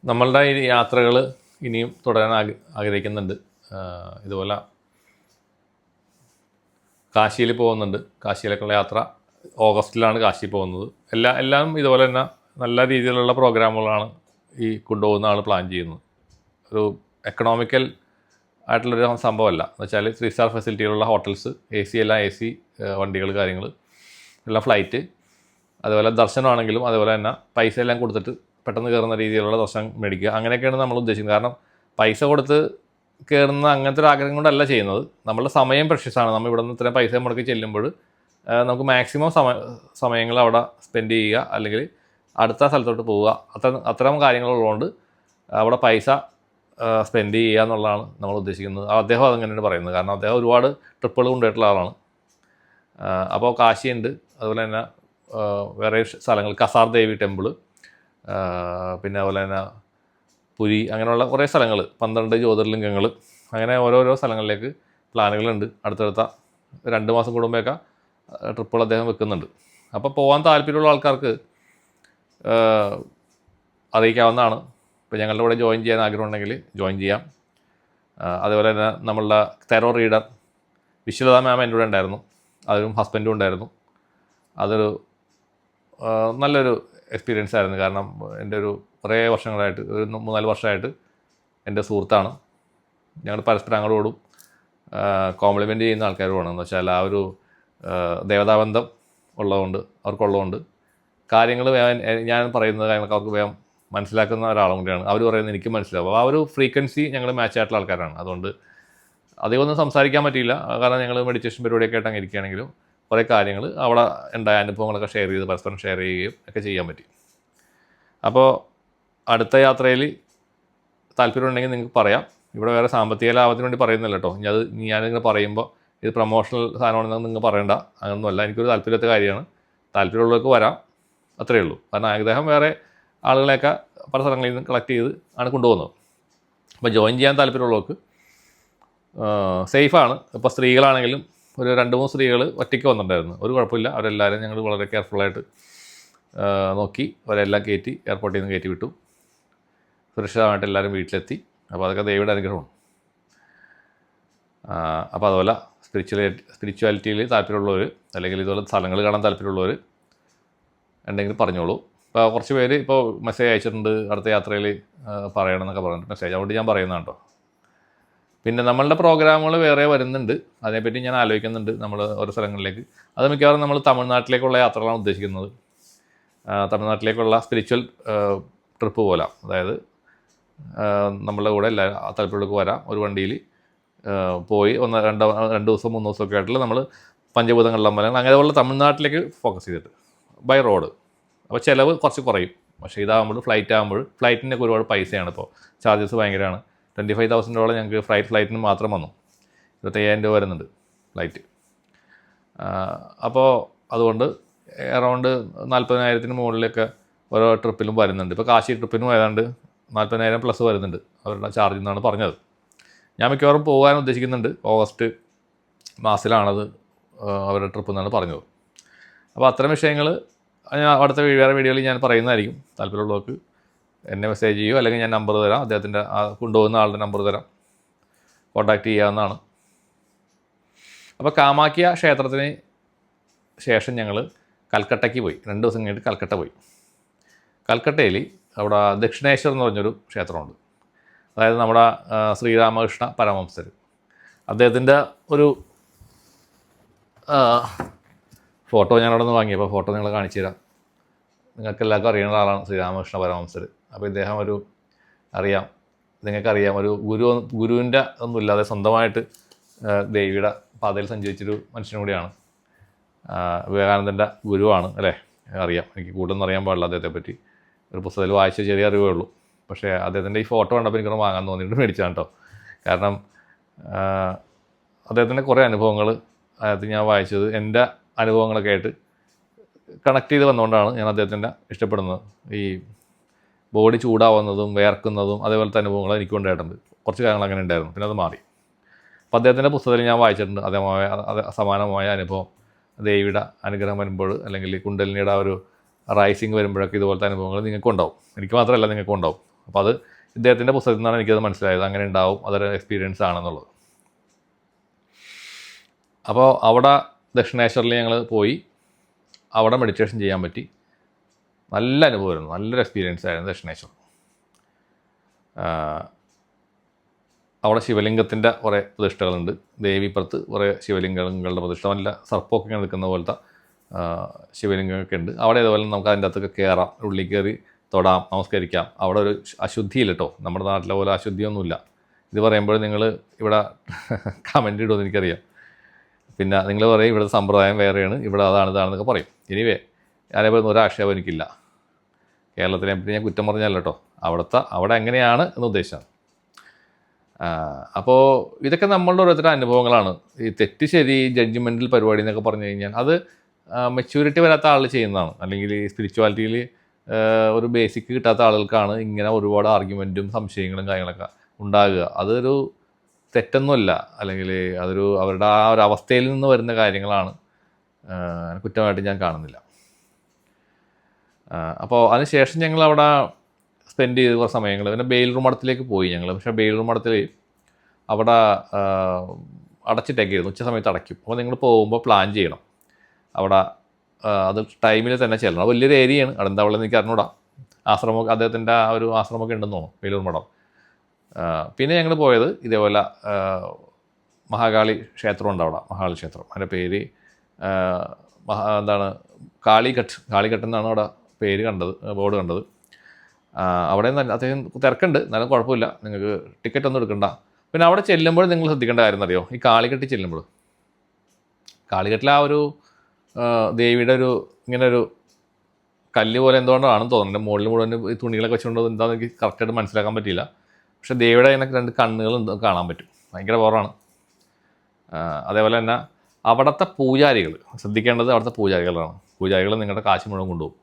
നമ്മളുടെ ഈ യാത്രകൾ ഇനിയും തുടരാൻ ആഗ്രഹിക്കുന്നുണ്ട്. ഇതുപോലെ കാശിയിൽ പോകുന്നുണ്ട്. കാശിയിലേക്കുള്ള യാത്ര ഓഗസ്റ്റിലാണ് കാശി പോകുന്നത്. എല്ലാം ഇതുപോലെ തന്നെ നല്ല രീതിയിലുള്ള പ്രോഗ്രാമുകളാണ് ഈ കൊണ്ടുപോകുന്ന ആൾ പ്ലാൻ ചെയ്യുന്നത്. ഒരു എക്കണോമിക്കൽ ആയിട്ടുള്ളൊരു സംഭവമല്ല. എന്ന് വെച്ചാൽ 3 സ്റ്റാർ ഫെസിലിറ്റികളുള്ള ഹോട്ടൽസ്, എല്ലാം AC വണ്ടികൾ, കാര്യങ്ങൾ എല്ലാം, ഫ്ലൈറ്റ്, അതുപോലെ ദർശനമാണെങ്കിലും അതുപോലെ തന്നെ പൈസ എല്ലാം കൊടുത്തിട്ട് പെട്ടെന്ന് കയറുന്ന രീതിയിലുള്ള ദർശനം മേടിക്കുക. അങ്ങനെയൊക്കെയാണ് നമ്മൾ ഉദ്ദേശിക്കുന്നത്. കാരണം പൈസ കൊടുത്ത് കയറുന്ന അങ്ങനത്തെ ഒരു ആഗ്രഹം കൊണ്ടല്ല ചെയ്യുന്നത്. നമ്മളുടെ സമയം പ്രഷ്യസാണ്. നമ്മൾ ഇവിടെ നിന്ന് ഇത്രയും പൈസ മുടക്കി ചെല്ലുമ്പോൾ നമുക്ക് മാക്സിമം സമയങ്ങൾ അവിടെ സ്പെൻഡ് ചെയ്യുക, അല്ലെങ്കിൽ അടുത്ത സ്ഥലത്തോട്ട് പോവുക. അത്തരം കാര്യങ്ങളുള്ളതുകൊണ്ട് അവിടെ പൈസ സ്പെൻഡ് ചെയ്യുക എന്നുള്ളതാണ് നമ്മൾ ഉദ്ദേശിക്കുന്നത്. അദ്ദേഹം അതങ്ങനെയാണ് പറയുന്നത്. കാരണം അദ്ദേഹം ഒരുപാട് ട്രിപ്പുകൾ കൊണ്ടുപോയിട്ടുള്ള ആളാണ്. അപ്പോൾ കാശിയുണ്ട്, അതുപോലെ തന്നെ വേറെ സ്ഥലങ്ങൾ, കസാർ ദേവി ടെമ്പിൾ, പിന്നെ അതുപോലെ തന്നെ പുരി, അങ്ങനെയുള്ള കുറേ സ്ഥലങ്ങൾ, 12 ജ്യോതിർലിംഗങ്ങൾ, അങ്ങനെ ഓരോരോ സ്ഥലങ്ങളിലേക്ക് പ്ലാനുകളുണ്ട്. അടുത്തടുത്ത 2 മാസം കൂടുമ്പോഴൊക്കെ ട്രിപ്പുകൾ അദ്ദേഹം വെക്കുന്നുണ്ട്. അപ്പോൾ പോകാൻ താല്പര്യമുള്ള ആൾക്കാർക്ക് അറിയിക്കാവുന്നതാണ്. ഇപ്പോൾ ഞങ്ങളുടെ കൂടെ ജോയിൻ ചെയ്യാൻ ആഗ്രഹമുണ്ടെങ്കിൽ ജോയിൻ ചെയ്യാം. അതുപോലെ തന്നെ നമ്മളുടെ തെരോ റീഡർ വിശ്വലത മാം എൻ്റെ കൂടെ ഉണ്ടായിരുന്നു. അതിലും ഹസ്ബൻഡും ഉണ്ടായിരുന്നു. അതൊരു നല്ലൊരു എക്സ്പീരിയൻസ് ആയിരുന്നു. കാരണം എൻ്റെ ഒരു കുറേ വർഷങ്ങളായിട്ട്, ഒരു 3-4 വർഷമായിട്ട് എൻ്റെ സുഹൃത്താണ്. ഞങ്ങൾ പരസ്പരം അങ്ങോട്ടും കോംപ്ലിമെൻ്റ് ചെയ്യുന്ന ആൾക്കാരുമാണ്. എന്ന് വെച്ചാൽ ആ ഒരു ദേവതാബന്ധം അവർക്കുള്ളതുകൊണ്ട് കാര്യങ്ങൾ ഞാൻ പറയുന്ന കാര്യങ്ങളൊക്കെ അവർക്ക് വേഗം മനസ്സിലാക്കുന്ന ഒരാളും കൂടിയാണ്. അവർ പറയുന്നത് എനിക്ക് മനസ്സിലാവും. ആ ഒരു ഫ്രീക്വൻസി ഞങ്ങൾ മാച്ച് ആയിട്ടുള്ള ആൾക്കാരാണ്. അതുകൊണ്ട് അധികമൊന്നും സംസാരിക്കാൻ പറ്റിയില്ല. കാരണം ഞങ്ങൾ മെഡിറ്റേഷൻ പരിപാടിയൊക്കെ ആയിട്ട് അങ്ങനെ ഇരിക്കുകയാണെങ്കിലും കുറേ കാര്യങ്ങൾ അവിടെ ഉണ്ടായ അനുഭവങ്ങളൊക്കെ പരസ്പരം ഷെയർ ചെയ്യുകയും ഒക്കെ ചെയ്യാൻ പറ്റി. അപ്പോൾ അടുത്ത യാത്രയിൽ താല്പര്യമുണ്ടെങ്കിൽ നിങ്ങൾക്ക് പറയാം. ഇവിടെ വേറെ സാമ്പത്തിക ലാഭത്തിന് വേണ്ടി പറയുന്നില്ല കേട്ടോ. ഞാനിങ്ങനെ പറയുമ്പോൾ ഇത് പ്രൊമോഷണൽ സാധനമാണെന്ന് നിങ്ങൾ പറയണ്ട. അങ്ങനൊന്നുമല്ല. എനിക്കൊരു താല്പര്യത്തെ കാര്യമാണ്. താല്പര്യമുള്ളവർക്ക് വരാം, അത്രയേ ഉള്ളൂ. കാരണം അദ്ദേഹം വേറെ ആളുകളെയൊക്കെ പല സ്ഥലങ്ങളിൽ നിന്ന് കളക്ട് ചെയ്ത് ആണ് കൊണ്ടുപോകുന്നത്. അപ്പോൾ ജോയിൻ ചെയ്യാൻ താല്പര്യമുള്ളവർക്ക് സേഫാണ്. ഇപ്പോൾ സ്ത്രീകളാണെങ്കിലും ഒരു 2-3 സ്ത്രീകൾ ഒറ്റയ്ക്ക് വന്നിട്ടുണ്ടായിരുന്നു. ഒരു കുഴപ്പമില്ല. അവരെല്ലാവരും ഞങ്ങൾ വളരെ കെയർഫുള്ളായിട്ട് നോക്കി അവരെല്ലാം കയറ്റി എയർപോർട്ടിൽ നിന്ന് കയറ്റി വിട്ടു. സുരക്ഷിതമായിട്ട് എല്ലാവരും വീട്ടിലെത്തി. അപ്പോൾ അതൊക്കെ ദൈവയുടെ അനുഗ്രഹമാണ്. അപ്പോൾ അതുപോലെ സ്പിരിച്വാലിറ്റിയിൽ താല്പര്യമുള്ളവർ, അല്ലെങ്കിൽ ഇതുപോലെ സ്ഥലങ്ങൾ കാണാൻ താല്പര്യമുള്ളവർ ഉണ്ടെങ്കിൽ പറഞ്ഞോളൂ. ഇപ്പോൾ കുറച്ച് പേര് ഇപ്പോൾ മെസ്സേജ് അയച്ചിട്ടുണ്ട്, അടുത്ത യാത്രയിൽ പറയണമെന്നൊക്കെ പറഞ്ഞിട്ട് മെസ്സേജ്. അതുകൊണ്ട് ഞാൻ പറയുന്നതാണ് കേട്ടോ. പിന്നെ നമ്മളുടെ പ്രോഗ്രാമുകൾ വേറെ വരുന്നുണ്ട്. അതിനെപ്പറ്റി ഞാൻ ആലോചിക്കുന്നുണ്ട്. നമ്മൾ ഓരോ സ്ഥലങ്ങളിലേക്ക്, അത് മിക്കവാറും നമ്മൾ തമിഴ്നാട്ടിലേക്കുള്ള യാത്രകളാണ് ഉദ്ദേശിക്കുന്നത്. തമിഴ്നാട്ടിലേക്കുള്ള സ്പിരിച്വൽ ട്രിപ്പ് പോലെ, അതായത് നമ്മളുടെ കൂടെ എല്ലാ താല്പര്യങ്ങൾക്ക് വരാം. ഒരു വണ്ടിയിൽ പോയി 2 ദിവസം 3 ദിവസമൊക്കെ ആയിട്ടുള്ള നമ്മൾ പഞ്ചഭൂതങ്ങളിലെ അമ്പലങ്ങൾ അങ്ങനെയുള്ള തമിഴ്നാട്ടിലേക്ക് ഫോക്കസ് ചെയ്തിട്ട് ബൈ റോഡ്. അപ്പോൾ ചിലവ് കുറച്ച് കുറയും. പക്ഷേ ഇതാകുമ്പോൾ ഫ്ലൈറ്റിനൊക്കെ ഒരുപാട് പൈസയാണ്. ഇപ്പോൾ ചാർജസ് ഭയങ്കരമാണ്. 25,000 ഞങ്ങൾക്ക് ഫ്ലൈറ്റിന് മാത്രം വന്നു. 25,000 വരുന്നുണ്ട് ഫ്ലൈറ്റ്. അപ്പോൾ അതുകൊണ്ട് അറൗണ്ട് 40,000 മുകളിലൊക്കെ ഓരോ ട്രിപ്പിലും വരുന്നുണ്ട്. ഇപ്പോൾ കാശി ട്രിപ്പിനും ഏതാണ്ട് 40,000 പ്ലസ് വരുന്നുണ്ട് അവരുടെ ചാർജ് എന്നാണ് പറഞ്ഞത്. ഞാൻ മിക്കവാറും പോകാൻ ഉദ്ദേശിക്കുന്നുണ്ട്. ഓഗസ്റ്റ് മാസത്തിലാണത് അവരുടെ ട്രിപ്പ് എന്നാണ് പറഞ്ഞത്. അപ്പോൾ അത്തരം വിഷയങ്ങൾ ഞാൻ അടുത്ത വേറെ വീഡിയോയിൽ ഞാൻ പറയുന്നതായിരിക്കും. താല്പര്യമുള്ളവർക്ക് എന്നെ മെസ്സേജ് ചെയ്യുമോ, അല്ലെങ്കിൽ ഞാൻ നമ്പർ തരാം. അദ്ദേഹത്തിൻ്റെ കൊണ്ടുപോകുന്ന ആളുടെ നമ്പർ തരാം, കോൺടാക്റ്റ് ചെയ്യാവുന്നതാണ്. അപ്പോൾ കാമാഖ്യ ക്ഷേത്രത്തിന് ശേഷം ഞങ്ങൾ കൽക്കട്ടയ്ക്ക് പോയി. 2 ദിവസം കഴിഞ്ഞിട്ട് കൽക്കട്ട പോയി. കൽക്കട്ടയിൽ അവിടെ ദക്ഷിണേശ്വർ എന്ന് പറഞ്ഞൊരു ക്ഷേത്രമുണ്ട്. അതായത് നമ്മുടെ ശ്രീരാമകൃഷ്ണ പരമഹംസർ, അദ്ദേഹത്തിൻ്റെ ഒരു ഫോട്ടോ ഞാൻ അവിടെ നിന്ന് വാങ്ങിയപ്പോൾ ഫോട്ടോ നിങ്ങളെ കാണിച്ചു തരാം. നിങ്ങൾക്ക് എല്ലാവർക്കും അറിയുന്ന ആളാണ് ശ്രീരാമകൃഷ്ണ പരമഹംസർ. അപ്പോൾ ഇദ്ദേഹം നിങ്ങൾക്കറിയാം, ഒരു ഗുരുവിൻ്റെ ഒന്നുമില്ലാതെ സ്വന്തമായിട്ട് ദേവിയുടെ പാതയിൽ സഞ്ചരിച്ചൊരു മനുഷ്യനും കൂടിയാണ്. വിവേകാനന്ദൻ്റെ ഗുരുവാണ് അല്ലേ? അറിയാം. എനിക്ക് കൂടുതലൊന്നും അറിയാൻ പാടില്ല അദ്ദേഹത്തെ പറ്റി. ഒരു പുസ്തകത്തിൽ വായിച്ച ചെറിയ അറിവേ ഉള്ളൂ. പക്ഷേ അദ്ദേഹത്തിൻ്റെ ഈ ഫോട്ടോ കണ്ടപ്പോൾ എനിക്കൊന്ന് വാങ്ങാൻ തോന്നിയിട്ട് മേടിച്ചാണ് കേട്ടോ. കാരണം അദ്ദേഹത്തിൻ്റെ കുറേ അനുഭവങ്ങൾ അതിനകത്ത് ഞാൻ വായിച്ചത് എൻ്റെ അനുഭവങ്ങളൊക്കെ ആയിട്ട് കണക്ട് ചെയ്ത് വന്നുകൊണ്ടാണ് ഞാൻ അദ്ദേഹത്തിൻ്റെ ഇഷ്ടപ്പെടുന്നത്. ഈ ബോഡി ചൂടാവുന്നതും വേർക്കുന്നതും അതേപോലത്തെ അനുഭവങ്ങൾ എനിക്കുണ്ടായിട്ടുണ്ട്. കുറച്ച് കാര്യങ്ങൾ അങ്ങനെ ഉണ്ടായിരുന്നു, പിന്നെ അത് മാറി. അപ്പോൾ അദ്ദേഹത്തിൻ്റെ പുസ്തകത്തിൽ ഞാൻ വായിച്ചിട്ടുണ്ട് സമാനമായ അനുഭവം. ദേവിയുടെ അനുഗ്രഹം വരുമ്പോൾ, അല്ലെങ്കിൽ കുണ്ടലിനിയുടെ ആ ഒരു റൈസിങ് വരുമ്പോഴൊക്കെ ഇതുപോലത്തെ അനുഭവങ്ങൾ നിങ്ങൾക്കും ഉണ്ടാവും. എനിക്ക് മാത്രമല്ല, നിങ്ങൾക്കും ഉണ്ടാവും. അപ്പോൾ അത് ഇദ്ദേഹത്തിൻ്റെ പുസ്തകത്തിൽ നിന്നാണ് എനിക്കത് മനസ്സിലായത്, അങ്ങനെ ഉണ്ടാവും, അതൊരു എക്സ്പീരിയൻസ് ആണെന്നുള്ളത്. അപ്പോൾ അവിടെ ദക്ഷിണേശ്വറിൽ ഞങ്ങൾ പോയി, അവിടെ മെഡിറ്റേഷൻ ചെയ്യാൻ പറ്റി. നല്ല അനുഭവമായിരുന്നു, നല്ലൊരു എക്സ്പീരിയൻസ് ആയിരുന്നു ദക്ഷിണേശ്വർ. അവിടെ ശിവലിംഗത്തിൻ്റെ കുറേ പ്രതിഷ്ഠകളുണ്ട്, ദേവിപ്പുറത്ത് കുറേ ശിവലിംഗങ്ങളുടെ പ്രതിഷ്ഠ, നല്ല സർപ്പമൊക്കെ ഇങ്ങനെ നിൽക്കുന്ന പോലത്തെ ശിവലിംഗമൊക്കെ ഉണ്ട്. അവിടെ ഇതുപോലെ നമുക്ക് അതിൻ്റെ അകത്തൊക്കെ കയറാം, ഉള്ളിൽ കയറി തൊടാം, നമസ്കരിക്കാം. അവിടെ ഒരു അശുദ്ധിയില്ല കേട്ടോ, നമ്മുടെ നാട്ടിലെ പോലെ അശുദ്ധിയൊന്നുമില്ല. ഇത് പറയുമ്പോൾ നിങ്ങൾ ഇവിടെ കമൻ്റ് ഇടുമെന്ന് എനിക്കറിയാം. പിന്നെ നിങ്ങൾ പറയും ഇവിടുത്തെ സമ്പ്രദായം വേറെയാണ്, ഇവിടെ അതാണ് ഇതാണെന്നൊക്കെ പറയും. എനിവേ ഞാനേപോലെ ഒരാക്ഷേപം എനിക്കില്ല. കേരളത്തിനെ പറ്റി ഞാൻ കുറ്റം പറഞ്ഞല്ലോ കേട്ടോ, അവിടെ എങ്ങനെയാണ് എന്ന് ഉദ്ദേശിച്ചാണ്. അപ്പോൾ ഇതൊക്കെ നമ്മളുടെ ഓരോരുത്തരുടെ അനുഭവങ്ങളാണ്. ഈ തെറ്റ് ശരി ജഡ്ജ്മെൻ്റൽ പരിപാടി എന്നൊക്കെ പറഞ്ഞു കഴിഞ്ഞാൽ അത് മെച്യൂരിറ്റി വരാത്ത ആൾ ചെയ്യുന്നതാണ്. അല്ലെങ്കിൽ ഈ സ്പിരിച്വാലിറ്റിയിൽ ഒരു ബേസിക് കിട്ടാത്ത ആളുകൾക്കാണ് ഇങ്ങനെ ഒരുപാട് ആർഗ്യുമെൻറ്റും സംശയങ്ങളും കാര്യങ്ങളൊക്കെ ഉണ്ടാകുക. അതൊരു തെറ്റൊന്നുമല്ല, അല്ലെങ്കിൽ അതൊരു അവരുടെ ആ ഒരു അവസ്ഥയിൽ നിന്ന് വരുന്ന കാര്യങ്ങളാണ്, കുറ്റമായിട്ട് ഞാൻ കാണുന്നില്ല. അപ്പോൾ അതിനുശേഷം ഞങ്ങൾ അവിടെ സ്പെൻഡ് ചെയ്ത് കുറേ സമയങ്ങൾ. പിന്നെ ബെയിലൂർ മഠത്തിലേക്ക് പോയി ഞങ്ങൾ. പക്ഷേ ബെയിലൂർ മഠത്തിൽ അവിടെ അടച്ചിട്ടേക്കായിരുന്നു, ഉച്ച സമയത്ത് അടയ്ക്കും. അപ്പോൾ നിങ്ങൾ പോകുമ്പോൾ പ്ലാൻ ചെയ്യണം അവിടെ, അത് ടൈമിൽ തന്നെ ചെല്ലണം. അത് വലിയൊരു ഏരിയയാണ്, അവിടെ എന്താ ഉള്ളത് എനിക്ക് അറിഞ്ഞൂടാ. ആശ്രമം, അദ്ദേഹത്തിൻ്റെ ആ ഒരു ആശ്രമമൊക്കെ ഉണ്ടെന്ന് തോന്നുന്നു ബെയിലൂർ മഠം. പിന്നെ ഞങ്ങൾ പോയത് ഇതേപോലെ മഹാകാളി ക്ഷേത്രമുണ്ട് അവിടെ, മഹാകാളി ക്ഷേത്രം. അതിൻ്റെ പേര് എന്താണ്, കാളിഘട്ട് എന്നാണ് അവിടെ പേര് കണ്ടത്, ബോർഡ് കണ്ടത്. അവിടെ നിന്ന് അത്യാവശ്യം തിരക്കുണ്ട്, എന്നാലും കുഴപ്പമില്ല, നിങ്ങൾക്ക് ടിക്കറ്റ് ഒന്നും എടുക്കണ്ട. പിന്നെ അവിടെ ചെല്ലുമ്പോൾ നിങ്ങൾ ശ്രദ്ധിക്കേണ്ട കാര്യം എന്നറിയോ, ഈ കാളിഘട്ടിൽ ചെല്ലുമ്പോൾ കാളിഘട്ടിൽ ആ ഒരു ദേവിയുടെ ഒരു ഇങ്ങനെ ഒരു കല്ല് പോലെ എന്തുകൊണ്ടാണെന്ന് തോന്നുന്നത്, മുകളിൽ മുഴുവൻ ഈ തുണികളൊക്കെ വെച്ചുകൊണ്ട് എന്താണെന്ന് എനിക്ക് കറക്റ്റായിട്ട് മനസ്സിലാക്കാൻ പറ്റിയില്ല. പക്ഷേ ദേവിയുടെ അതിനൊക്കെ 2 കണ്ണുകൾ കാണാൻ പറ്റും, ഭയങ്കര പവറാണ്. അതേപോലെ തന്നെ അവിടുത്തെ പൂജാരികൾ, ശ്രദ്ധിക്കേണ്ടത് അവിടുത്തെ പൂജാരികളാണ്. പൂജാരികൾ നിങ്ങളുടെ കാശ് മുഴുവൻ കൊണ്ടുപോകും.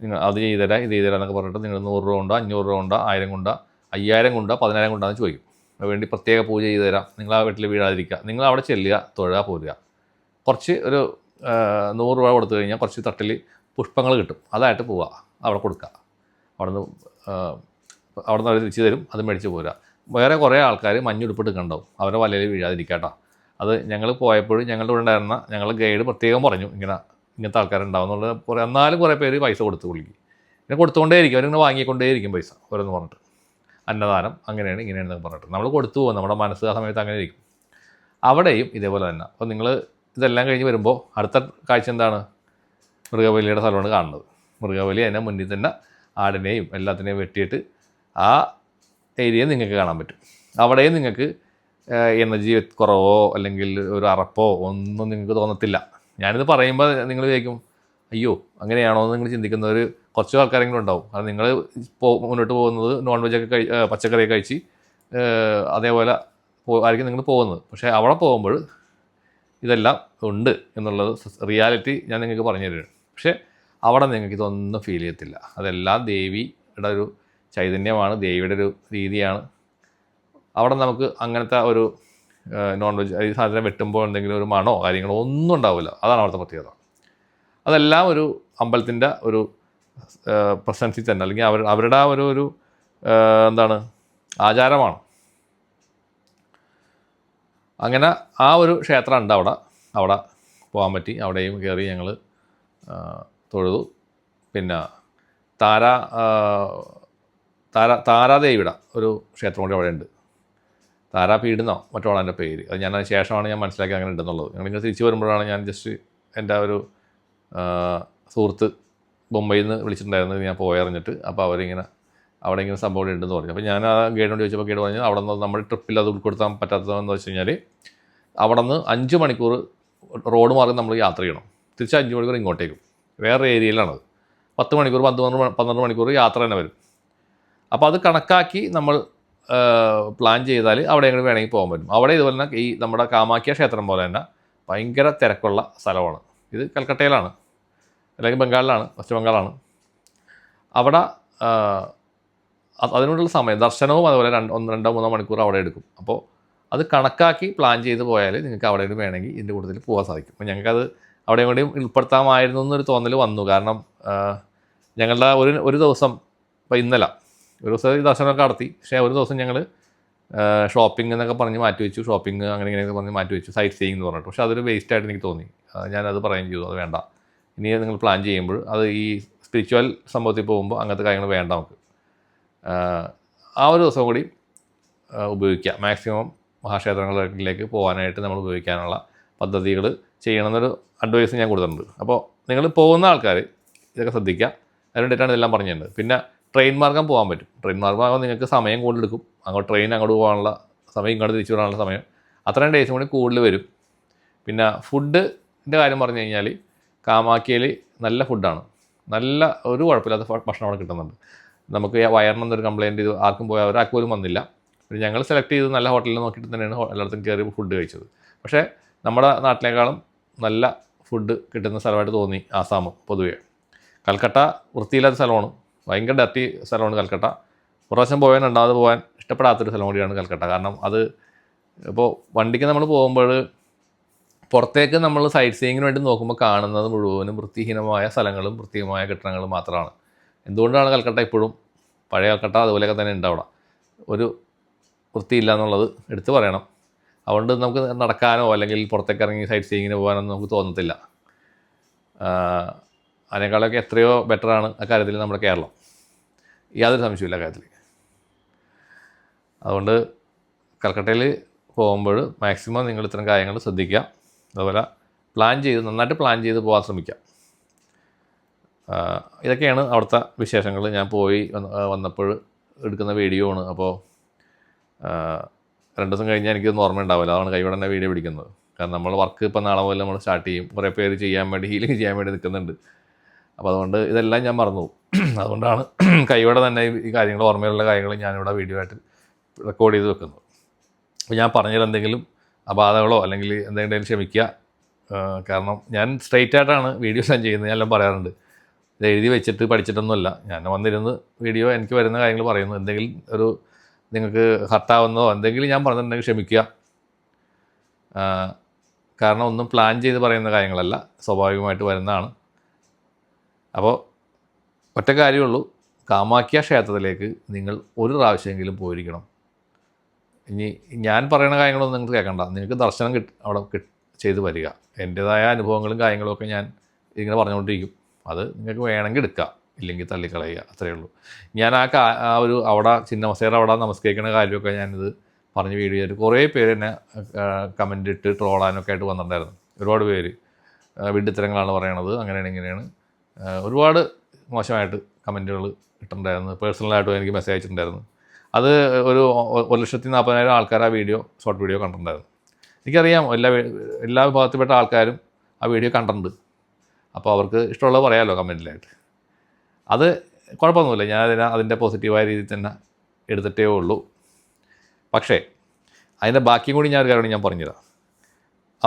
നിങ്ങൾ അത് ചെയ്തുതരാം ഇത് ചെയ്തുതരാം എന്നൊക്കെ പറഞ്ഞിട്ട് നിങ്ങൾ 100 രൂപ കൊണ്ടോ 500 രൂപ കൊണ്ടോ 1000 കൊണ്ടോ 5000 കൊണ്ടോ 10000 കൊണ്ടാന്ന് ചോദിക്കും. അതുവേണ്ടി പ്രത്യേക പൂജ ചെയ്തു തരാം, നിങ്ങൾ ആ വീട്ടിൽ വീഴാതിരിക്കുക. നിങ്ങൾ അവിടെ ചെല്ലുക, തൊഴുക, പോരുക. കുറച്ച് ഒരു 100 രൂപ കൊടുത്തു കഴിഞ്ഞാൽ കുറച്ച് തട്ടിൽ പുഷ്പങ്ങൾ കിട്ടും, അതായിട്ട് പോവുക, അവിടെ കൊടുക്കുക. അവിടെ നിന്ന് അവർ തിരിച്ചു തരും, അത് മേടിച്ച് പോരുക. വേറെ കുറേ ആൾക്കാർ മഞ്ഞുടുപ്പിട്ട് കണ്ടാവും, അവരെ വലയിൽ വീഴാതിരിക്കാട്ടോ. അത് ഞങ്ങൾ പോയപ്പോഴും ഞങ്ങളുടെ ഇവിടെ ഉണ്ടായിരുന്ന ഞങ്ങളുടെ ഗൈഡ് പ്രത്യേകം പറഞ്ഞു ഇങ്ങനത്തെ ആൾക്കാരുണ്ടാവുന്നുള്ളത്. എന്നാലും കുറേ പേര് പൈസ കൊടുത്ത് പുള്ളിക്ക് ഇങ്ങനെ കൊടുത്തുകൊണ്ടേയിരിക്കും, അവരിങ്ങനെ വാങ്ങിക്കൊണ്ടേയിരിക്കും പൈസ ഓരോന്ന് പറഞ്ഞിട്ട്. അന്നദാനം അങ്ങനെയാണ് ഇങ്ങനെയാണെന്നൊക്കെ പറഞ്ഞിട്ട് നമ്മൾ കൊടുത്തു പോകും, നമ്മുടെ മനസ്സ് ആ സമയത്ത് അങ്ങനെ ഇരിക്കും. അവിടെയും ഇതേപോലെ തന്നെ. അപ്പോൾ നിങ്ങൾ ഇതെല്ലാം കഴിഞ്ഞ് വരുമ്പോൾ അടുത്ത കാഴ്ച എന്താണ്, മൃഗബലിയുടെ സ്ഥലമാണ് കാണുന്നത്. മൃഗബലി അതിൻ്റെ മുന്നിൽ തന്നെ ആടിനെയും എല്ലാത്തിനെയും വെട്ടിയിട്ട് ആ ഏരിയ നിങ്ങൾക്ക് കാണാൻ പറ്റും. അവിടെയും നിങ്ങൾക്ക് എനർജി കുറവോ അല്ലെങ്കിൽ ഒരു അറപ്പോ ഒന്നും നിങ്ങൾക്ക് തോന്നത്തില്ല. ഞാനിത് പറയുമ്പോൾ നിങ്ങൾ വിചാരിക്കും അയ്യോ അങ്ങനെയാണോ എന്ന് നിങ്ങൾ ചിന്തിക്കുന്നവർ കുറച്ച് ആൾക്കാരെങ്കിലും ഉണ്ടാവും. അത് നിങ്ങൾ മുന്നോട്ട് പോകുന്നത് നോൺ വെജൊക്കെ പച്ചക്കറിയൊക്കെ കഴിച്ച് അതേപോലെ ആയിരിക്കും നിങ്ങൾ പോകുന്നത്. പക്ഷേ അവിടെ പോകുമ്പോൾ ഇതെല്ലാം ഉണ്ട് എന്നുള്ളത് റിയാലിറ്റി ഞാൻ നിങ്ങൾക്ക് പറഞ്ഞു തരുന്നു. പക്ഷേ അവിടെ നിങ്ങൾക്ക് ഇതൊന്നും ഫീൽ ചെയ്യത്തില്ല. അതെല്ലാം ദേവിയുടെ ഒരു ചൈതന്യമാണ്, ദേവിയുടെ ഒരു രീതിയാണ്. അവിടെ നമുക്ക് അങ്ങനത്തെ ഒരു നോൺ വെജ് ഈ സാധനം വെട്ടുമ്പോൾ എന്തെങ്കിലും ഒരു മണോ കാര്യങ്ങളോ ഒന്നും ഉണ്ടാവില്ല. അതാണ് അവിടുത്തെ പ്രത്യേകത. അതെല്ലാം ഒരു അമ്പലത്തിൻ്റെ ഒരു പ്രസൻസിൽ തന്നെ, അല്ലെങ്കിൽ അവരുടെ ആ ഒരു എന്താണ് ആചാരമാണ്. അങ്ങനെ ആ ഒരു ക്ഷേത്രം ഉണ്ട് അവിടെ പോകാൻ പറ്റി. അവിടെയും കയറി ഞങ്ങൾ തൊഴുതു. പിന്നെ താരാദേവിയുടെ ഒരു ക്ഷേത്രം കൂടി അവിടെ ഉണ്ട്, താരാപീഠെന്നോ മറ്റോ എൻ്റെ പേര്. അത് ഞാൻ ശേഷമാണ് ഞാൻ മനസ്സിലാക്കി അങ്ങനെ ഉണ്ടെന്നുള്ളത്. ഞങ്ങളിങ്ങനെ തിരിച്ച് വരുമ്പോഴാണ് ഞാൻ ജസ്റ്റ് എൻ്റെ ഒരു സുഹൃത്ത് മുംബൈയിൽ നിന്ന് വിളിച്ചിട്ടുണ്ടായിരുന്നത്, ഞാൻ പോയറിഞ്ഞിട്ട്. അപ്പോൾ അവരിങ്ങനെ അവിടെ ഇങ്ങനെ സംഭവം ഉണ്ടെന്ന് പറഞ്ഞു. അപ്പോൾ ഞാൻ ആ ഗൈഡിനോട് ചോദിച്ചപ്പോൾ ഗൈഡ് പറഞ്ഞു അവിടെ നിന്ന് നമ്മുടെ ട്രിപ്പിൽ അത് ഉൾപ്പെടുത്താൻ പറ്റാത്തതെന്ന് വെച്ച് കഴിഞ്ഞാൽ അവിടെ നിന്ന് 5 മണിക്കൂർ റോഡ് മാർഗം നമ്മൾ യാത്ര ചെയ്യണം, തിരിച്ച് 5 മണിക്കൂർ ഇങ്ങോട്ടേക്കും. വേറെ ഏരിയയിലാണത്. 10 മണിക്കൂർ 12 മണിക്കൂർ യാത്ര തന്നെ വരും. അപ്പോൾ അത് കണക്കാക്കി നമ്മൾ പ്ലാൻ ചെയ്താൽ അവിടെ എങ്ങനെ വേണമെങ്കിൽ പോകാൻ പറ്റും. അവിടെ ഇതുപോലെ തന്നെ ഈ നമ്മുടെ കാമാഖ്യ ക്ഷേത്രം പോലെ തന്നെ ഭയങ്കര തിരക്കുള്ള സ്ഥലമാണ്. ഇത് കൽക്കട്ടയിലാണ്, അല്ലെങ്കിൽ ബംഗാളിലാണ്, വെസ്റ്റ് ബംഗാളാണ്. അവിടെ അതിനുള്ള സമയം ദർശനവും അതുപോലെ 2-3 മണിക്കൂർ അവിടെ എടുക്കും. അപ്പോൾ അത് കണക്കാക്കി പ്ലാൻ ചെയ്ത് പോയാൽ നിങ്ങൾക്ക് അവിടെ വേണമെങ്കിൽ ഇതിൻ്റെ കൂടുതൽ പോകാൻ സാധിക്കും. അപ്പോൾ ഞങ്ങൾക്കത് അവിടെയും കൂടിയും ഉൾപ്പെടുത്താമായിരുന്നു എന്നൊരു തോന്നൽ വന്നു. കാരണം ഞങ്ങളുടെ ഒരു ദിവസം, ഇപ്പോൾ ഇന്നലെ ഒരു ദിവസം ഈ ദർശനമൊക്കെ നടത്തി. പക്ഷേ ഒരു ദിവസം ഞങ്ങൾ ഷോപ്പിംഗ് എന്നൊക്കെ പറഞ്ഞ് മാറ്റി വെച്ചു. ഷോപ്പിംഗ് അങ്ങനെ ഇങ്ങനെയൊക്കെ പറഞ്ഞ് മാറ്റി വെച്ചു, സൈറ്റ് സീയിങ് എന്ന് പറഞ്ഞിട്ട്. പക്ഷേ അതൊരു വേസ്റ്റായിട്ട് എനിക്ക് തോന്നി. ഞാനത് പറയുകയും ചെയ്തു, അത് വേണ്ട. ഇനി നിങ്ങൾ പ്ലാൻ ചെയ്യുമ്പോൾ അത് ഈ സ്പിരിച്വൽ സംഭവത്തിൽ പോകുമ്പോൾ അങ്ങനത്തെ കാര്യങ്ങൾ വേണ്ട നമുക്ക്. ആ ഒരു ദിവസം കൂടി ഉപയോഗിക്കുക. മാക്സിമം മഹാക്ഷേത്രങ്ങളിലേക്ക് പോകാനായിട്ട് നമ്മൾ ഉപയോഗിക്കാനുള്ള പദ്ധതികൾ ചെയ്യണമെന്നൊരു അഡ്വൈസ് ഞാൻ കൊടുത്തിട്ടുണ്ട്. അപ്പോൾ നിങ്ങൾ പോകുന്ന ആൾക്കാർ ഇതൊക്കെ ശ്രദ്ധിക്കുക. അതിന് വേണ്ടിയിട്ടാണ് ഇതെല്ലാം പറഞ്ഞിട്ടുണ്ട്. പിന്നെ ട്രെയിൻ മാർഗം പോകാൻ പറ്റും. ട്രെയിൻ മാർഗമാകുമ്പോൾ നിങ്ങൾക്ക് സമയം കൂടുതലെടുക്കും. ട്രെയിൻ അങ്ങോട്ട് പോകാനുള്ള സമയം, ഇങ്ങോട്ട് തിരിച്ചു വരാനുള്ള സമയം, അത്രയും ഡേയ്സും കൂടി കൂടുതൽ വരും. പിന്നെ ഫുഡിൻ്റെ കാര്യം പറഞ്ഞു കഴിഞ്ഞാൽ കാമാഖ്യയിൽ നല്ല ഫുഡാണ്. നല്ല ഒരു കുഴപ്പമില്ലാത്ത ഭക്ഷണം അവിടെ കിട്ടുന്നുണ്ട്. നമുക്ക് വയറിനൊന്നൊരു കംപ്ലയിൻറ്റ് ഇത് ആർക്കും പോയാൽ ഒരാൾക്ക് പോലും വന്നില്ല. പിന്നെ ഞങ്ങൾ സെലക്ട് ചെയ്ത് നല്ല ഹോട്ടലിൽ നോക്കിയിട്ട് തന്നെയാണ് എല്ലായിടത്തും കയറി ഫുഡ് കഴിച്ചത്. പക്ഷേ നമ്മുടെ നാട്ടിലേക്കാളും നല്ല ഫുഡ് കിട്ടുന്ന സ്ഥലമായിട്ട് തോന്നി ആസാം. പൊതുവേ കൽക്കട്ട വൃത്തിയില്ലാത്ത സ്ഥലമാണ്, ഭയങ്കര ഡർട്ടി സ്ഥലമാണ് കൽക്കട്ട. ഒരു പ്രാവശ്യം പോയാൽ രണ്ടാമത് പോകാൻ ഇഷ്ടപ്പെടാത്തൊരു സ്ഥലം കൂടിയാണ് കൽക്കട്ട. കാരണം അത് ഇപ്പോൾ വണ്ടിക്ക് നമ്മൾ പോകുമ്പോൾ പുറത്തേക്ക് നമ്മൾ സൈറ്റ് സീയിങ്ങിന് വേണ്ടി നോക്കുമ്പോൾ കാണുന്നത് മുഴുവനും വൃത്തിഹീനമായ സ്ഥലങ്ങളും വൃത്തിഹീനമായ കെട്ടിടങ്ങളും മാത്രമാണ്. എന്തുകൊണ്ടാണ് കൽക്കട്ട ഇപ്പോഴും പഴയ കൽക്കട്ട അതുപോലെയൊക്കെ തന്നെ ഉണ്ട്, അവിടെ ഒരു വൃത്തിയില്ല എന്നുള്ളത് എടുത്തു പറയണം. അതുകൊണ്ട് നമുക്ക് നടക്കാനോ അല്ലെങ്കിൽ പുറത്തേക്ക് ഇറങ്ങി സൈറ്റ് സീയിങ്ങിന് പോകാനൊന്നും നമുക്ക് തോന്നത്തില്ല. അതിനേക്കാളൊക്കെ എത്രയോ ബെറ്ററാണ് അക്കാര്യത്തിൽ നമ്മുടെ കേരളം, യാതൊരു സംശയമില്ല കാര്യത്തിൽ. അതുകൊണ്ട് കൽക്കട്ടയിൽ പോകുമ്പോൾ മാക്സിമം നിങ്ങൾ ഇത്തരം കാര്യങ്ങൾ ശ്രദ്ധിക്കുക. അതുപോലെ നന്നായിട്ട് പ്ലാൻ ചെയ്ത് പോകാൻ ശ്രമിക്കുക. ഇതൊക്കെയാണ് അവിടുത്തെ വിശേഷങ്ങൾ. ഞാൻ പോയി വന്നപ്പോൾ എടുക്കുന്ന വീഡിയോ ആണ്. അപ്പോൾ 2 ദിവസം കഴിഞ്ഞാൽ എനിക്കൊന്നും ഓർമ്മ ഉണ്ടാവില്ല. അതാണ് കൈയോടെ തന്നെ വീഡിയോ പിടിക്കുന്നത്. കാരണം നമ്മൾ വർക്ക് ഇപ്പോൾ നാളെ മുതൽ നമ്മൾ സ്റ്റാർട്ട് ചെയ്യും. കുറേ പേര് ചെയ്യാൻ വേണ്ടി ഹീലിംഗ് ചെയ്യാൻ വേണ്ടി നിൽക്കുന്നുണ്ട്. അപ്പോൾ അതുകൊണ്ട് ഇതെല്ലാം ഞാൻ മറന്നു പോകും. അതുകൊണ്ടാണ് കൈയോടെ തന്നെ ഈ കാര്യങ്ങൾ, ഓർമ്മയിലുള്ള കാര്യങ്ങൾ ഞാനിവിടെ വീഡിയോ ആയിട്ട് റെക്കോർഡ് ചെയ്ത് വെക്കുന്നത്. അപ്പോൾ ഞാൻ പറഞ്ഞതിലെന്തെങ്കിലും അപാധകളോ അല്ലെങ്കിൽ എന്തെങ്കിലും ക്ഷമിക്കുക. കാരണം ഞാൻ സ്ട്രെയിറ്റ് ആയിട്ടാണ് വീഡിയോസ് ഞാൻ ചെയ്യുന്നത്. ഞാൻ എല്ലാം പറയാറുണ്ട്. ഇത് എഴുതി വെച്ചിട്ട് പഠിച്ചിട്ടൊന്നുമല്ല. ഞാൻ വന്നിരുന്ന് വീഡിയോ എനിക്ക് വരുന്ന കാര്യങ്ങൾ പറയുന്നു. എന്തെങ്കിലും ഒരു നിങ്ങൾക്ക് ഹർട്ടാവുന്നതോ എന്തെങ്കിലും ഞാൻ പറഞ്ഞിട്ടുണ്ടെങ്കിൽ ക്ഷമിക്കുക. കാരണം ഒന്നും പ്ലാൻ ചെയ്ത് പറയുന്ന കാര്യങ്ങളല്ല, സ്വാഭാവികമായിട്ട് വരുന്നതാണ്. അപ്പോൾ ഒറ്റ കാര്യമുള്ളൂ, കാമാഖ്യ ക്ഷേത്രത്തിലേക്ക് നിങ്ങൾ ഒരു പ്രാവശ്യമെങ്കിലും പോയിരിക്കണം. ഇനി ഞാൻ പറയുന്ന കാര്യങ്ങളൊന്നും നിങ്ങൾക്ക് കേൾക്കണ്ട. നിങ്ങൾക്ക് ദർശനം അവിടെ ചെയ്ത് വരിക. എൻ്റേതായ അനുഭവങ്ങളും കാര്യങ്ങളും ഒക്കെ ഞാൻ ഇങ്ങനെ പറഞ്ഞുകൊണ്ടിരിക്കും. അത് നിങ്ങൾക്ക് വേണമെങ്കിൽ എടുക്കുക, ഇല്ലെങ്കിൽ തള്ളിക്കളയുക, അത്രയേ ഉള്ളൂ. ഞാൻ ആ ഒരു അവിടെ ചിന്നമസേര അവിടെ നമസ്കരിക്കുന്ന കാര്യമൊക്കെ ഞാനിത് പറഞ്ഞ് വീഡിയോ ചെയ്തിട്ട് കുറേ പേര് എന്നെ കമൻ്റ് ഇട്ട് ട്രോളാനൊക്കെ ആയിട്ട് വന്നിട്ടുണ്ടായിരുന്നു. ഒരുപാട് പേര് വിഡ്ഢിത്തരങ്ങളാണ് പറയണത്, അങ്ങനെയാണ് ഇങ്ങനെയാണ് ഒരുപാട് മോശമായിട്ട് കമൻറ്റുകൾ ഇട്ടിട്ടുണ്ടായിരുന്നു. പേഴ്സണലായിട്ടും എനിക്ക് മെസ്സേജ് അയച്ചിട്ടുണ്ടായിരുന്നു. അത് ഒരു 1,40,000 ആൾക്കാർ ആ ഷോർട്ട് വീഡിയോ കണ്ടിട്ടുണ്ടായിരുന്നു. എനിക്കറിയാം എല്ലാ വിഭാഗത്തിൽപ്പെട്ട ആൾക്കാരും ആ വീഡിയോ കണ്ടിട്ടുണ്ട്. അപ്പോൾ അവർക്ക് ഇഷ്ടമുള്ളത് പറയാമല്ലോ കമൻറ്റിലായിട്ട്. അത് കുഴപ്പമൊന്നുമില്ല, ഞാൻ അതിൻ്റെ പോസിറ്റീവായ രീതിയിൽ തന്നെ എടുത്തിട്ടേ ഉള്ളൂ. പക്ഷേ അതിൻ്റെ ബാക്കിയും കൂടി ഞാൻ ഒരു കാര്യം ഞാൻ പറഞ്ഞുതരാം.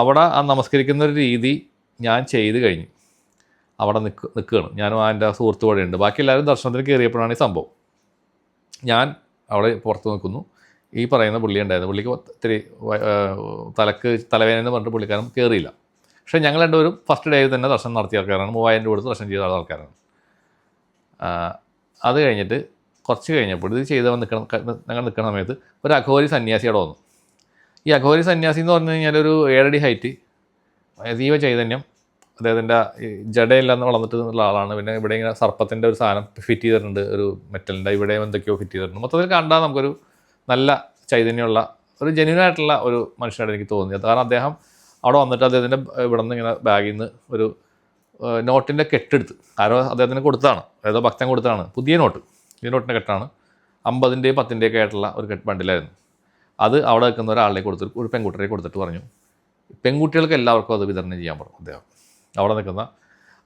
അവിടെ ആ നമസ്കരിക്കുന്ന ഒരു രീതി ഞാൻ ചെയ്ത് കഴിഞ്ഞു. അവിടെ നിൽക്കുകയാണ് ഞാനും എൻ്റെ സുഹൃത്ത് വഴിയുണ്ട്. ബാക്കി എല്ലാവരും ദർശനത്തിന് കയറിയപ്പോഴാണ് ഈ സംഭവം. ഞാൻ അവിടെ പുറത്ത് നിൽക്കുന്നു. ഈ പറയുന്ന പുള്ളി ഉണ്ടായിരുന്നു. പുള്ളിക്ക് ഇത്തിരി തലവേദന പറഞ്ഞിട്ട് പുള്ളിക്കാരൻ കയറിയില്ല. പക്ഷേ ഞങ്ങൾ രണ്ടുപേരും ഫസ്റ്റ് ഡേ തന്നെ ദർശനം നടത്തിയ ആൾക്കാരാണ്. 3000 രൂപ കൊടുത്ത് ദർശനം ചെയ്ത ആൾക്കാരാണ്. അത് കഴിഞ്ഞിട്ട് കുറച്ച് കഴിഞ്ഞപ്പോൾ ഇത് ചെയ്ത് ഞങ്ങൾ നിൽക്കുന്ന സമയത്ത് ഒരു അഘോരി സന്യാസി അവിടെ വന്നു. ഈ അഘോരി സന്യാസി എന്ന് പറഞ്ഞു കഴിഞ്ഞാൽ ഒരു 7 അടി ഹൈറ്റ്, അതീവ ചൈതന്യം, അദ്ദേഹത്തിൻ്റെ ജടയില്ലെന്ന് വളർന്നിട്ടുള്ള ആളാണ്. പിന്നെ ഇവിടെ ഇങ്ങനെ സർപ്പത്തിൻ്റെ ഒരു സാധനം ഫിറ്റ് ചെയ്തിട്ടുണ്ട്, ഒരു മെറ്റലിൻ്റെ ഇവിടെ എന്തൊക്കെയോ ഫിറ്റ് ചെയ്തിട്ടുണ്ട്. മൊത്തത്തിൽ കണ്ടാൽ നമുക്കൊരു നല്ല ചൈതന്യമുള്ള ഒരു ജെന്യൂനായിട്ടുള്ള ഒരു മനുഷ്യനായിട്ട് എനിക്ക് തോന്നി. കാരണം അദ്ദേഹം അവിടെ വന്നിട്ട് അദ്ദേഹത്തിൻ്റെ ഇവിടെ നിന്ന് ഇങ്ങനെ ബാഗിൽ നിന്ന് ഒരു നോട്ടിൻ്റെ കെട്ടെടുത്ത് ആരോ അദ്ദേഹത്തിന് കൊടുത്താണ്, ഏതോ ഭക്തൻ കൊടുത്താണ്. പുതിയ നോട്ട്, ഈ നോട്ടിൻ്റെ കെട്ടാണ്. 50-ൻ്റെയും 10-ൻ്റെയൊക്കെ ആയിട്ടുള്ള ഒരു ബണ്ടിലായിരുന്നു. അത് അവിടെ നിൽക്കുന്ന ഒരാളിലേക്ക് കൊടുത്തിട്ട്, ഒരു പെൺകുട്ടിയെ കൊടുത്തിട്ട് പറഞ്ഞു പെൺകുട്ടികൾക്ക് എല്ലാവർക്കും അത് വിതരണം ചെയ്യാൻ പറഞ്ഞു അദ്ദേഹം അവിടെ നിൽക്കുന്ന.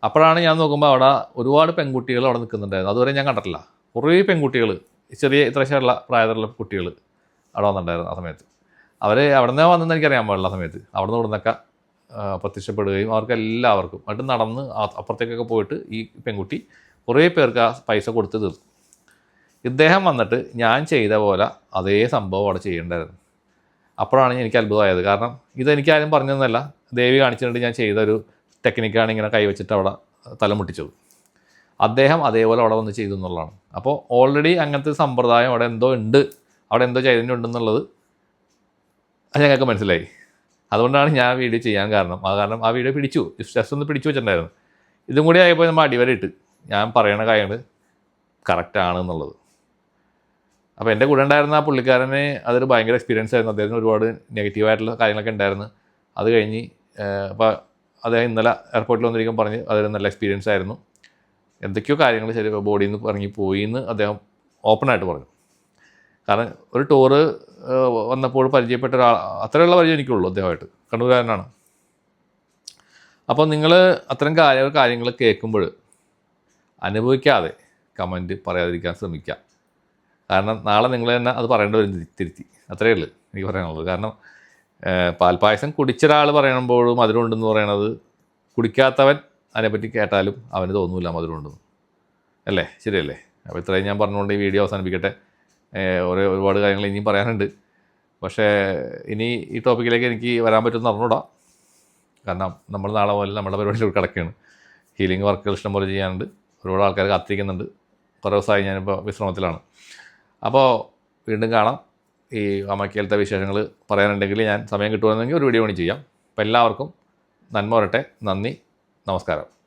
അപ്പോഴാണ് ഞാൻ നോക്കുമ്പോൾ അവിടെ ഒരുപാട് പെൺകുട്ടികൾ അവിടെ നിൽക്കുന്നുണ്ടായിരുന്നു. അതുവരെ ഞാൻ കണ്ടിട്ടില്ല. കുറേ പെൺകുട്ടികൾ, ചെറിയ ഇത്രയുള്ള പ്രായത്തിലുള്ള കുട്ടികൾ അവിടെ വന്നിട്ടുണ്ടായിരുന്നു ആ സമയത്ത്. അവർ അവിടെ നിന്ന് വന്നെന്ന് എനിക്കറിയാൻ പാടില്ല. ആ സമയത്ത് അവിടെ നിന്ന് ഇവിടുന്നൊക്കെ പ്രത്യക്ഷപ്പെടുകയും അവർക്ക് എല്ലാവർക്കും എന്നിട്ട് നടന്ന് അപ്പുറത്തേക്കൊക്കെ പോയിട്ട് ഈ പെൺകുട്ടി കുറേ പേർക്ക് ആ പൈസ കൊടുത്ത് തീർത്തു. ഇദ്ദേഹം വന്നിട്ട് ഞാൻ ചെയ്ത പോലെ അതേ സംഭവം അവിടെ ചെയ്യേണ്ടായിരുന്നു. അപ്പോഴാണ് എനിക്ക് അത്ഭുതമായത്. കാരണം ഇതെനിക്കാരും പറഞ്ഞതൊന്നുമല്ല, ദേവി കാണിച്ചിട്ട് ഞാൻ ചെയ്തൊരു ടെക്നിക്കാണ് ഇങ്ങനെ കൈവച്ചിട്ട് അവിടെ തല മുട്ടിച്ചത്. അദ്ദേഹം അതേപോലെ അവിടെ വന്ന് ചെയ്തു എന്നുള്ളതാണ്. അപ്പോൾ ഓൾറെഡി അങ്ങനത്തെ സമ്പ്രദായം അവിടെ എന്തോ ഉണ്ട്, അവിടെ എന്തോ ചൈതന്യം ഉണ്ടെന്നുള്ളത് അത് ഞങ്ങൾക്ക് മനസ്സിലായി. അതുകൊണ്ടാണ് ഞാൻ വീഡിയോ ചെയ്യാൻ കാരണം. ആ വീഡിയോ പിടിച്ചു, ജസ്റ്റ് ഒന്ന് പിടിച്ചു വെച്ചിട്ടുണ്ടായിരുന്നു. ഇതും കൂടി ആയപ്പോൾ നമ്മൾ അടിവരയിട്ട് ഞാൻ പറയണ കാര്യങ്ങൾ കറക്റ്റാണ് എന്നുള്ളത്. അപ്പോൾ എൻ്റെ കൂടെ ഉണ്ടായിരുന്ന ആ പുള്ളിക്കാരനെ അതൊരു ഭയങ്കര എക്സ്പീരിയൻസ് ആയിരുന്നു. അദ്ദേഹത്തിന് ഒരുപാട് നെഗറ്റീവായിട്ടുള്ള കാര്യങ്ങളൊക്കെ ഉണ്ടായിരുന്നു. അത് കഴിഞ്ഞ് അപ്പോൾ അദ്ദേഹം ഇന്നലെ എയർപോർട്ടിൽ വന്നിരിക്കും പറഞ്ഞ് അതൊരു നല്ല എക്സ്പീരിയൻസ് ആയിരുന്നു, എന്തൊക്കെയോ കാര്യങ്ങൾ ശരി ബോഡിയിൽ നിന്ന് ഇറങ്ങിപ്പോയി എന്ന് അദ്ദേഹം ഓപ്പണായിട്ട് പറഞ്ഞു. കാരണം ഒരു ടൂറ് വന്നപ്പോൾ പരിചയപ്പെട്ട ഒരാൾ, അത്രയുള്ള പരിചയം എനിക്കുള്ളൂ അദ്ദേഹമായിട്ട്, കണ്ണൂരുകാരനാണ്. അപ്പോൾ നിങ്ങൾ അത്തരം കാര്യങ്ങൾ കേൾക്കുമ്പോൾ അനുഭവിക്കാതെ കമൻറ്റ് പറയാതിരിക്കാൻ ശ്രമിക്കുക. കാരണം നാളെ നിങ്ങൾ തന്നെ അത് പറയേണ്ടി വരും തിരുത്തി. അത്രയേ ഉള്ളൂ എനിക്ക് പറയാനുള്ളത്. കാരണം പാൽപ്പായസം കുടിച്ച ഒരാൾ പറയുമ്പോഴും മധുരമുണ്ടെന്ന് പറയണത് കുടിക്കാത്തവൻ അതിനെപ്പറ്റി കേട്ടാലും അവന് തോന്നില്ല മധുരമുണ്ടെന്ന്, അല്ലേ? ശരിയല്ലേ? അപ്പോൾ ഇത്രയും ഞാൻ പറഞ്ഞുകൊണ്ട് ഈ വീഡിയോ അവസാനിപ്പിക്കട്ടെ. ഒരുപാട് കാര്യങ്ങൾ ഇനിയും പറയാനുണ്ട്. പക്ഷേ ഇനി ഈ ടോപ്പിക്കിലേക്ക് എനിക്ക് വരാൻ പറ്റുമെന്ന് അറിഞ്ഞൂടാ. കാരണം നമ്മൾ നാളെ പോലെ നമ്മുടെ പരിപാടിയിലൂടെ കിടക്കുകയാണ്. ഹീലിംഗ് വർക്കുകൾ ഇഷ്ടംപോലെ ചെയ്യാനുണ്ട്, ഒരുപാട് ആൾക്കാർ കാത്തിരിക്കുന്നുണ്ട്. കുറേ ദിവസമായി ഞാനിപ്പോൾ വിശ്രമത്തിലാണ്. അപ്പോൾ വീണ്ടും കാണാം. ഈ അമ്മയ്ക്കലത്തെ വിശേഷങ്ങൾ പറയാനുണ്ടെങ്കിൽ ഞാൻ സമയം കിട്ടുമെന്നെങ്കിൽ ഒരു വീഡിയോ പണി ചെയ്യാം. അപ്പോൾ എല്ലാവർക്കും നന്മ വരട്ടെ. നന്ദി, നമസ്കാരം.